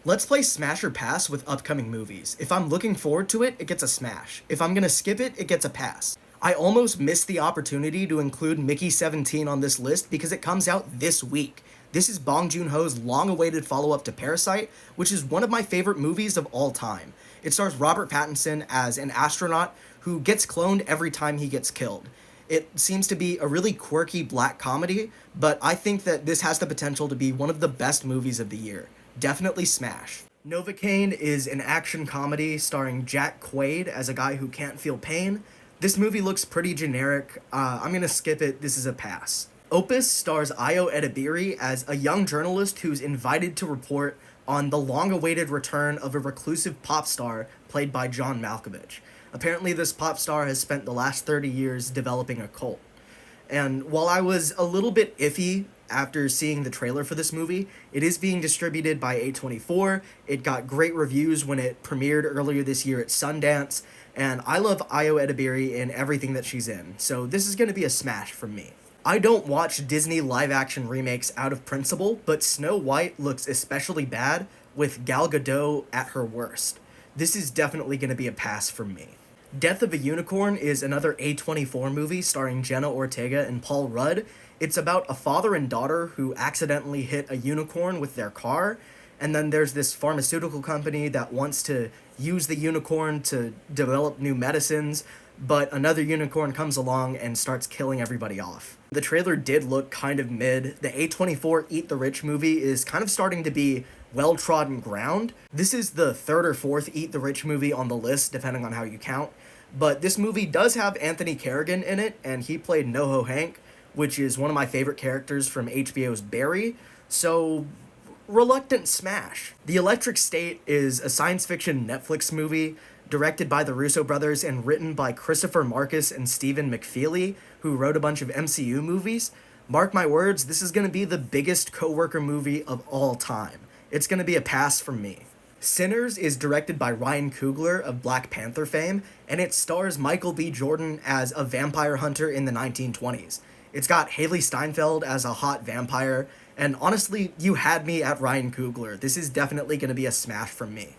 Let's play Smash or Pass with upcoming movies. If I'm looking forward to it, it gets a smash. If I'm gonna skip it, it gets a pass. I almost missed the opportunity to include Mickey 17 on this list because it comes out this week. This is Bong Joon-ho's long-awaited follow-up to Parasite, which is one of my favorite movies of all time. It stars Robert Pattinson as an astronaut who gets cloned every time he gets killed. It seems to be a really quirky black comedy, but I think that this has the potential to be one of the best movies of the year. Definitely smash. Novocaine is an action comedy starring Jack Quaid as a guy who can't feel pain. This movie looks pretty generic. I'm gonna skip it. This is a pass. Opus stars Ayo Edebiri as a young journalist who's invited to report on the long-awaited return of a reclusive pop star played by John Malkovich. Apparently, this pop star has spent the last 30 years developing a cult. And while I was a little bit iffy after seeing the trailer for this movie, it is being distributed by A24. It got great reviews when it premiered earlier this year at Sundance, and I love Ayo Edebiri in everything that she's in, so this is going to be a smash from me. I don't watch Disney live-action remakes out of principle, but Snow White looks especially bad with Gal Gadot at her worst. This is definitely going to be a pass from me. Death of a Unicorn is another A24 movie starring Jenna Ortega and Paul Rudd. It's about a father and daughter who accidentally hit a unicorn with their car, and then there's this pharmaceutical company that wants to use the unicorn to develop new medicines, but another unicorn comes along and starts killing everybody off. The trailer did look kind of mid. The A24 Eat the Rich movie is kind of starting to be well-trodden ground. This is the third or fourth Eat the Rich movie on the list, depending on how you count. But this movie does have Anthony Carrigan in it, and he played NoHo Hank, which is one of my favorite characters from HBO's Barry, so reluctant smash. The Electric State is a science fiction Netflix movie directed by the Russo brothers and written by Christopher Marcus and Stephen McFeely, who wrote a bunch of MCU movies. Mark my words, this is going to be the biggest coworker movie of all time. It's going to be a pass from me. Sinners is directed by Ryan Coogler of Black Panther fame, and it stars Michael B. Jordan as a vampire hunter in the 1920s. It's got Haley Steinfeld as a hot vampire, and honestly, you had me at Ryan Coogler. This is definitely going to be a smash from me.